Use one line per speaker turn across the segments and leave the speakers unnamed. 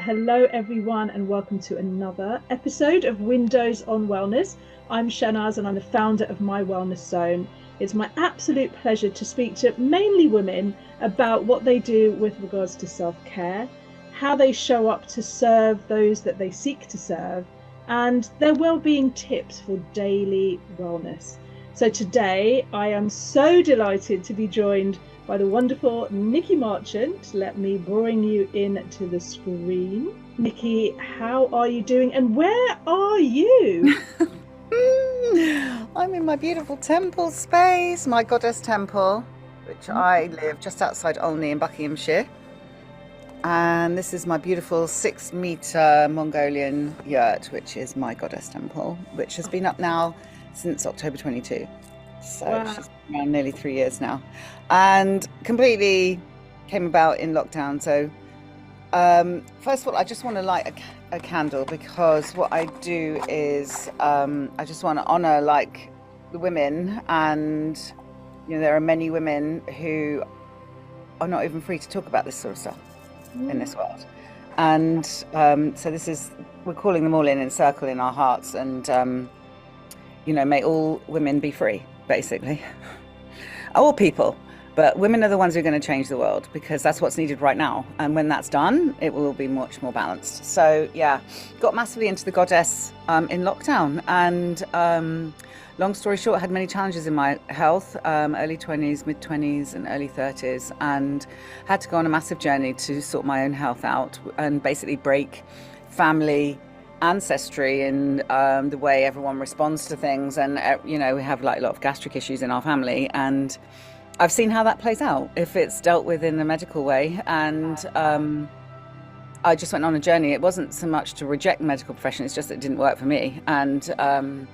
Hello everyone, and welcome to another episode of Windows on Wellness. I'm Shanaz and I'm the founder of My Wellness Zone. It's my absolute pleasure to speak to mainly women about what they do with regards to self-care, how they show up to serve those that they seek to serve, and their well-being tips for daily wellness. So today I am so delighted to be joined by the wonderful Nicky Marchant. Let me bring you into the screen. Nicky, how are you doing and where are you?
I'm in my beautiful temple space, my goddess temple, which I live just outside Olney in Buckinghamshire. And this is my beautiful 6-meter Mongolian yurt, which is my goddess temple, which has been up now since October 22. So
Wow.
she's been around nearly 3 years now, and completely came about in lockdown. So first of all, I just want to light a candle, because what I do is I just want to honor the women, and there are many women who are not even free to talk about this sort of stuff in this world. And so we're calling them all in circle in our hearts, and may all women be free, basically. All people, but women are the ones who are going to change the world, because that's what's needed right now. And when that's done, it will be much more balanced. So yeah, got massively into the goddess in lockdown, and long story short, had many challenges in my health, early 20s, mid 20s and early 30s, and had to go on a massive journey to sort my own health out and basically break family ancestry in the way everyone responds to things. And we have a lot of gastric issues in our family, and I've seen how that plays out if it's dealt with in a medical way. And I just went on a journey. It wasn't so much to reject the medical profession, it's just that it didn't work for me, and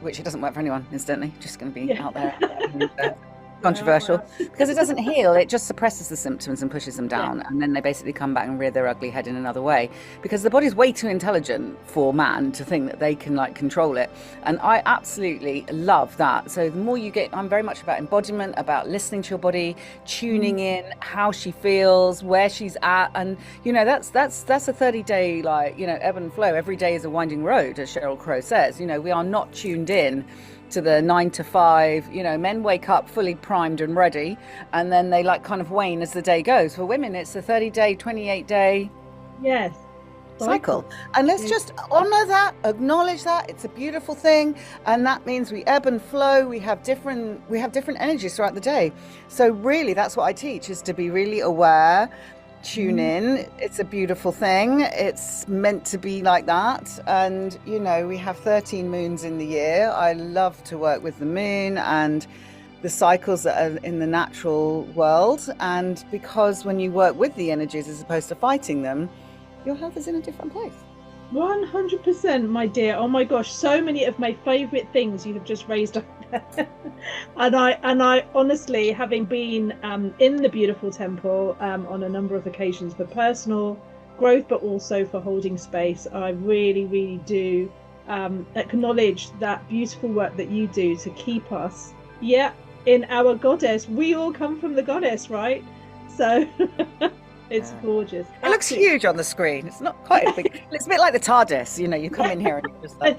which it doesn't work for anyone, incidentally, just going to be out there. Controversial, because it doesn't heal, it just suppresses the symptoms and pushes them down, and then they basically come back and rear their ugly head in another way, because the body's way too intelligent for man to think that they can control it. And I absolutely love that. So the more you get, I'm very much about embodiment, about listening to your body, tuning in how she feels, where she's at. And that's a 30-day ebb and flow. Every day is a winding road, as Cheryl Crow says. We are not tuned in to the 9 to 5. Men wake up fully primed and ready, and then they kind of wane as the day goes. For women, it's a 30-day, 28-day cycle. And let's just honor that, acknowledge that. It's a beautiful thing, and that means we ebb and flow. We have different energies throughout the day. So really, that's what I teach, is to be really aware. Tune in. It's a beautiful thing. It's meant to be like that. And we have 13 moons in the year. I love to work with the moon and the cycles that are in the natural world. And because when you work with the energies as opposed to fighting them, your health is in a different place.
100%, my dear. Oh my gosh, so many of my favorite things you have just raised up there. and I honestly, having been in the beautiful temple on a number of occasions for personal growth, but also for holding space, I really do acknowledge that beautiful work that you do to keep us in our goddess. We all come from the goddess, right? So it's gorgeous.
It looks huge on the screen. It's not quite as big. It's a bit like the TARDIS. You come in here and you're just and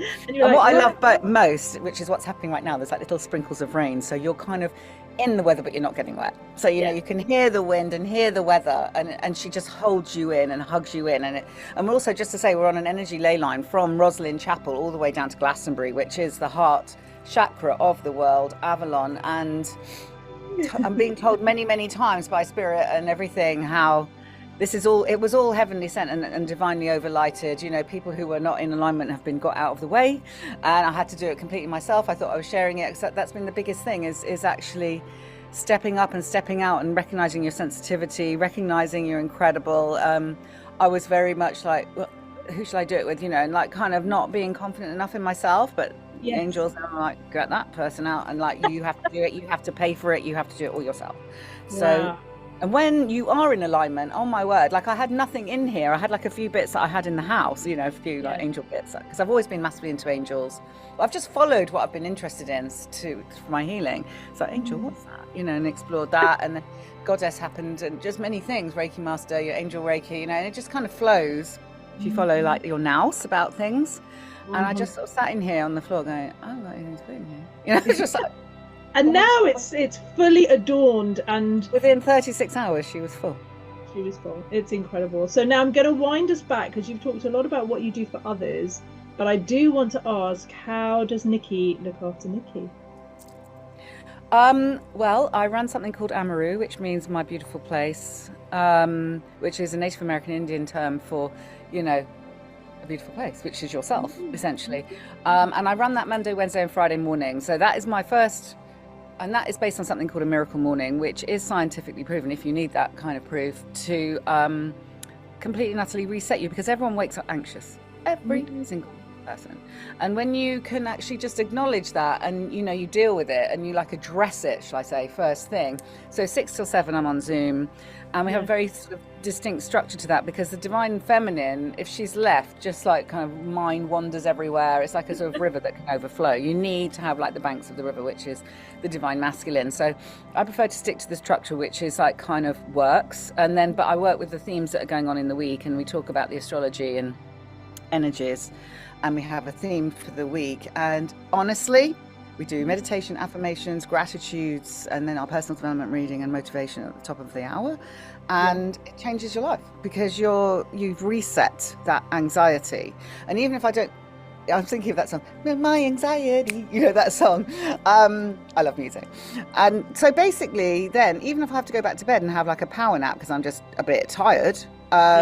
what I love most, which is what's happening right now, there's little sprinkles of rain. So you're kind of in the weather, but you're not getting wet. So you can hear the wind and hear the weather, and she just holds you in and hugs you in. And we're also, just to say, we're on an energy ley line from Roslyn Chapel all the way down to Glastonbury, which is the heart chakra of the world, Avalon. And I'm being told many times by spirit and everything how it was all heavenly sent and divinely overlighted. People who were not in alignment have been got out of the way, and I had to do it completely myself. I thought I was sharing it, because that's been the biggest thing, is actually stepping up and stepping out and recognizing your sensitivity, recognizing you're incredible. I was very much like, well, who should I do it with, and kind of not being confident enough in myself, but angels, and I'm like, get that person out, and you have to do it, you have to pay for it, you have to do it all yourself. So and when you are in alignment, oh my word, I had nothing in here. I had a few bits that I had in the house, a few angel bits, because I've always been massively into angels. I've just followed what I've been interested in for my healing. So angel, what's that? And explored that, and then goddess happened, and just many things, Reiki master, your angel Reiki, and it just kind of flows. if you follow like your nous about things. And I
100%.
just sort of sat in here on the floor going, I haven't got anything to put in here. You know, it's just like,
And now it's fully adorned, and
within 36 hours, she was full.
she was full. It's incredible. So now I'm going to wind us back, because you've talked a lot about what you do for others, but I do want to ask, how does Nicky look after Nicky?
Well, I run something called Amaru, which means my beautiful place, which is a Native American Indian term for, you know, a beautiful place, which is yourself, essentially. And I run that Monday, Wednesday, and Friday morning. So that is my first, and that is based on something called a miracle morning, which is scientifically proven, if you need that kind of proof, to completely and utterly reset you, because everyone wakes up anxious. Every single person. And when you can actually just acknowledge that, and you know, you deal with it and you like address it, shall I say, first thing. So 6 till 7 I'm on Zoom, and we have a very sort of distinct structure to that, because the divine feminine, if she's left, just like kind of mind wanders everywhere. It's like a sort of river that can overflow. You need to have like the banks of the river, which is the divine masculine. So I prefer to stick to the structure, which is like kind of works. And then, but I work with the themes that are going on in the week, and we talk about the astrology and energies, and we have a theme for the week. And honestly, we do meditation, affirmations, gratitudes, and then our personal development reading and motivation at the top of the hour. And it changes your life, because you've reset that anxiety. And even if I don't, I'm thinking of that song, My Anxiety, you know, that song. I love music. And so basically then, even if I have to go back to bed and have like a power nap because I'm just a bit tired,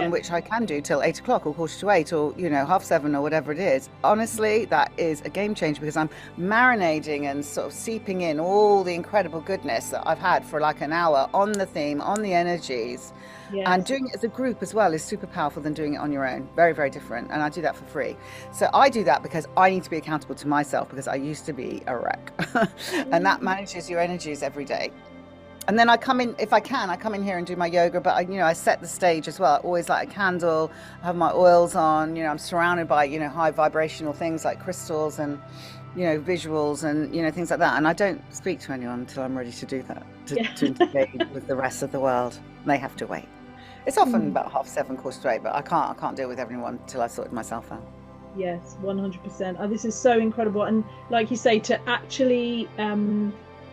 which I can do till 8 o'clock or 6:45 or, you know, 7:30 or whatever it is. Honestly, that is a game changer, because I'm marinating and sort of seeping in all the incredible goodness that I've had for like an hour on the theme, on the energies. And doing it as a group as well is super powerful than doing it on your own. Very, very different. And I do that for free. So I do that because I need to be accountable to myself, because I used to be a wreck. And that manages your energies every day. And then I come in, if I can, I come in here and do my yoga, but I set the stage as well. I always light a candle, I have my oils on, you know, I'm surrounded by, you know, high vibrational things like crystals and, you know, visuals and, you know, things like that. And I don't speak to anyone until I'm ready to do that, to engage with the rest of the world. They have to wait. It's often about 7:30, 8:15, but I can't deal with everyone until I've sorted myself out.
Yes, 100%. Oh, this is so incredible. And like you say, to actually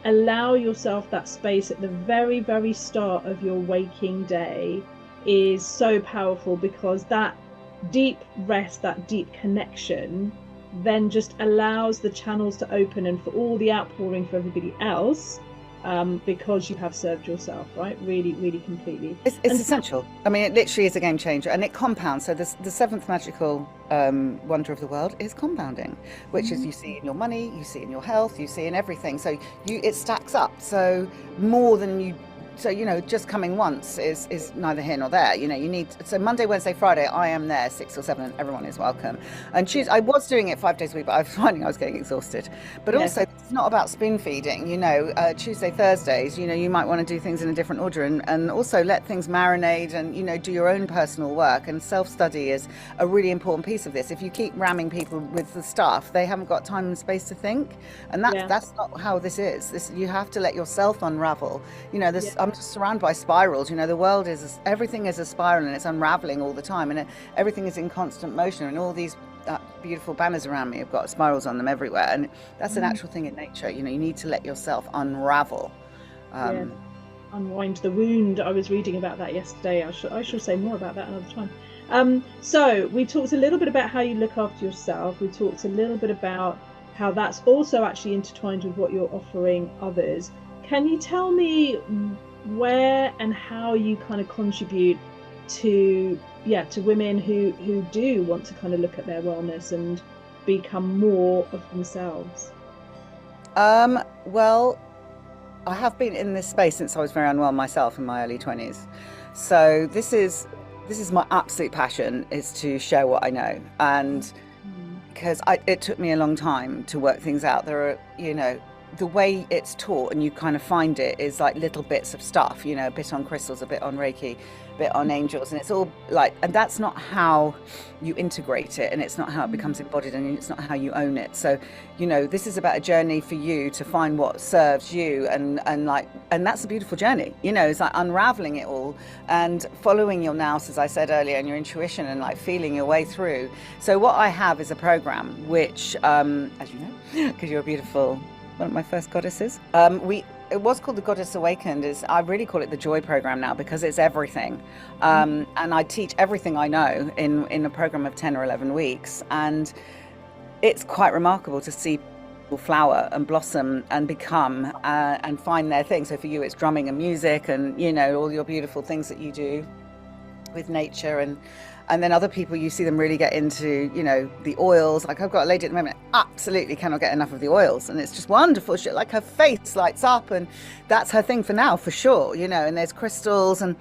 allow yourself that space at the very, very start of your waking day is so powerful, because that deep rest, that deep connection then just allows the channels to open and for all the outpouring for everybody else, because you have served yourself, right? Really, really completely.
It's essential. I mean, it literally is a game changer, and it compounds. So the seventh magical wonder of the world is compounding, which is you see in your money, you see in your health, you see in everything. So it stacks up. So more than you. So, you know, just coming once is neither here nor there. You know, you need, so Monday, Wednesday, Friday, I am there 6 or 7, and everyone is welcome. And I was doing it 5 days a week, but I was finding I was getting exhausted. But also, it's not about spoon feeding, you know, Tuesday, Thursdays, you know, you might want to do things in a different order, and also let things marinate and, you know, do your own personal work. And self-study is a really important piece of this. If you keep ramming people with the stuff, they haven't got time and space to think. And that's not how this is. You have to let yourself unravel. You know, I'm just surrounded by spirals. You know, the world everything is a spiral, and it's unraveling all the time, and everything is in constant motion, and all these beautiful banners around me have got spirals on them everywhere, and that's a natural thing in nature. You know, you need to let yourself unravel.
Unwind the wound. I was reading about that yesterday. I shall say more about that another time. So we talked a little bit about how you look after yourself. We talked a little bit about how that's also actually intertwined with what you're offering others. Can you tell me where and how you kind of contribute to women who do want to kind of look at their wellness and become more of themselves?
Well, I have been in this space since I was very unwell myself in my early 20s. So this is my absolute passion, is to share what I know. And because it took me a long time to work things out. There are, you know, the way it's taught and you kind of find it is like little bits of stuff, you know, a bit on crystals, a bit on Reiki, a bit on angels, and it's all like, and that's not how you integrate it, and it's not how it becomes embodied, and it's not how you own it. So, you know, this is about a journey for you to find what serves you, and that's a beautiful journey, you know. It's like unraveling it all and following your nous, as I said earlier, and your intuition, and like feeling your way through. So what I have is a program which, as you know, because you're a beautiful, one of my first goddesses, it was called the Goddess Awakened. I really call it the Joy Program now, because it's everything. And I teach everything I know in a program of 10 or 11 weeks. And it's quite remarkable to see people flower and blossom and become and find their thing. So for you, it's drumming and music, and, you know, all your beautiful things that you do with nature, and then other people, you see them really get into, you know, the oils. Like I've got a lady at the moment, absolutely cannot get enough of the oils, and it's just wonderful. She, like, her face lights up, and that's her thing for now, for sure, you know. And there's crystals and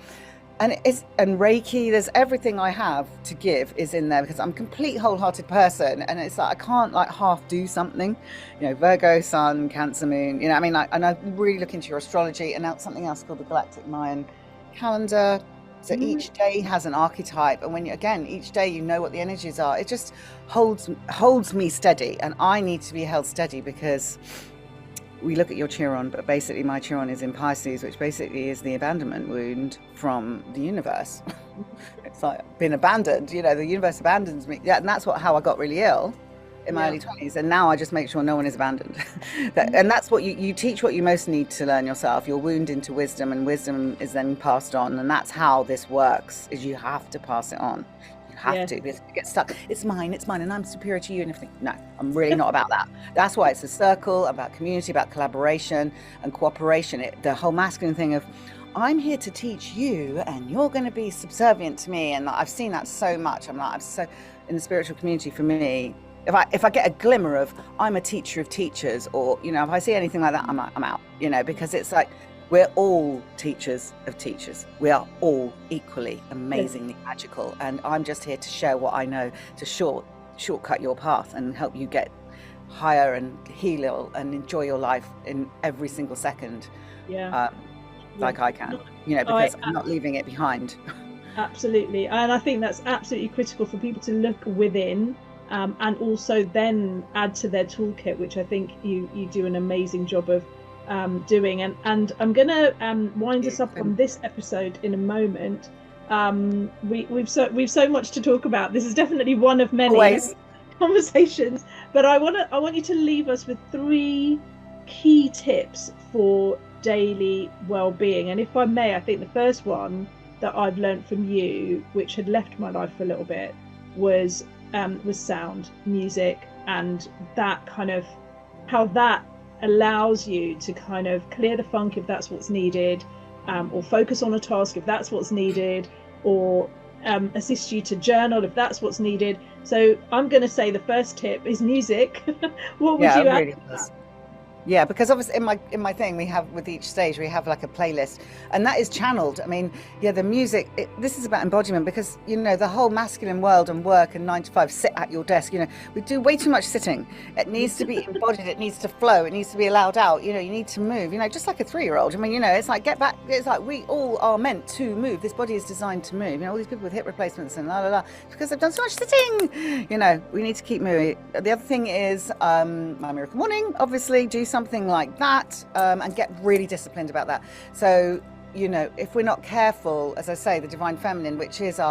Reiki. There's everything I have to give is in there, because I'm a complete wholehearted person, and it's like I can't like half do something, you know. Virgo sun, Cancer moon, you know, I mean, like, and I really look into your astrology, and now something else called the Galactic Mayan calendar. So each day has an archetype, and when you, again, each day you know what the energies are. It just holds me steady, and I need to be held steady, because we look at your Chiron, but basically my Chiron is in Pisces, which basically is the abandonment wound from the universe. It's like been abandoned, you know, the universe abandons me. Yeah, and that's how I got really ill in my early 20s, and now I just make sure no one is abandoned. And that's what you teach, what you most need to learn yourself. Your wound into wisdom, and wisdom is then passed on, and that's how this works, is you have to pass it on. You have to, because you get stuck, it's mine, and I'm superior to you, and everything. No, I'm really not about that. That's why it's a circle, about community, about collaboration and cooperation. The whole masculine thing of, I'm here to teach you, and you're going to be subservient to me. And I've seen that so much. I'm so in the spiritual community, for me, if I get a glimmer of I'm a teacher of teachers, or, you know, if I see anything like that, I'm out, you know, because it's like we're all teachers of teachers. We are all equally amazingly magical, and I'm just here to share what I know, to shortcut your path and help you get higher and heal and enjoy your life in every single second, like I can, you know, because I'm not leaving it behind.
Absolutely, and I think that's absolutely critical for people to look within. And also then add to their toolkit, which I think you do an amazing job of doing. And I'm going to wind us up on this episode in a moment. We've so much to talk about. This is definitely one of many conversations. But I want you to leave us with 3 key tips for daily well-being. And if I may, I think the first one that I've learned from you, which had left my life for a little bit, was sound, music, and that kind of how that allows you to kind of clear the funk if that's what's needed, or focus on a task if that's what's needed, or assist you to journal if that's what's needed. So I'm going to say the first tip is music. What would you add to that?
Yeah, because obviously in my thing, we have, with each stage, we have like a playlist, and that is channeled. I mean, the music, this is about embodiment, because, you know, the whole masculine world and work and 9 to 5, sit at your desk, you know, we do way too much sitting. It needs to be embodied, it needs to flow, it needs to be allowed out, you know, you need to move, you know, just like a 3-year-old. I mean, you know, it's like, get back, it's like we all are meant to move. This body is designed to move. You know, all these people with hip replacements and because they've done so much sitting, you know, we need to keep moving. The other thing is my Miracle Morning, obviously, do something like that, and get really disciplined about that. So, you know, if we're not careful, as I say, the divine feminine, which is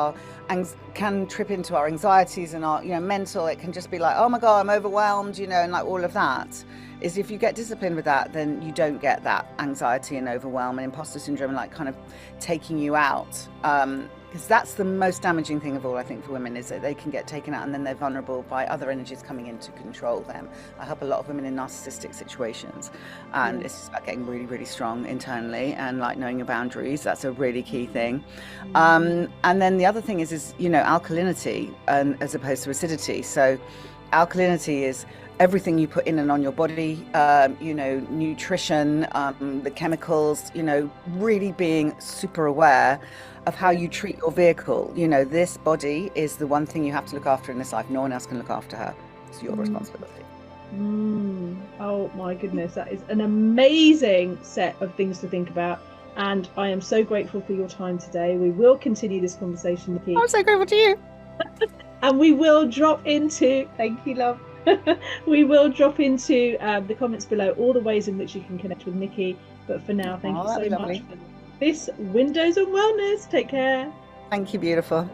can trip into our anxieties and our, you know, mental, it can just be like, oh my God, I'm overwhelmed, you know, and like all of that. Is if you get disciplined with that, then you don't get that anxiety and overwhelm and imposter syndrome and like kind of taking you out. Because that's the most damaging thing of all, I think, for women, is that they can get taken out and then they're vulnerable by other energies coming in to control them. I help a lot of women in narcissistic situations, and it's just about getting really, really strong internally and like knowing your boundaries. That's a really key thing. And then the other thing is, you know, alkalinity, and as opposed to acidity. So alkalinity is everything you put in and on your body, you know, nutrition, the chemicals, you know, really being super aware of how you treat your vehicle. You know, this body is the one thing you have to look after in this life. No one else can look after her. It's your responsibility.
Oh my goodness, that is an amazing set of things to think about. And I am so grateful for your time today. We will continue this conversation, Nikki.
I'm so grateful to you.
And we will drop into, thank you, love. We will drop into the comments below all the ways in which you can connect with Nikki. But for now, thank you so much for this Windows on Wellness. Take care.
Thank you, beautiful.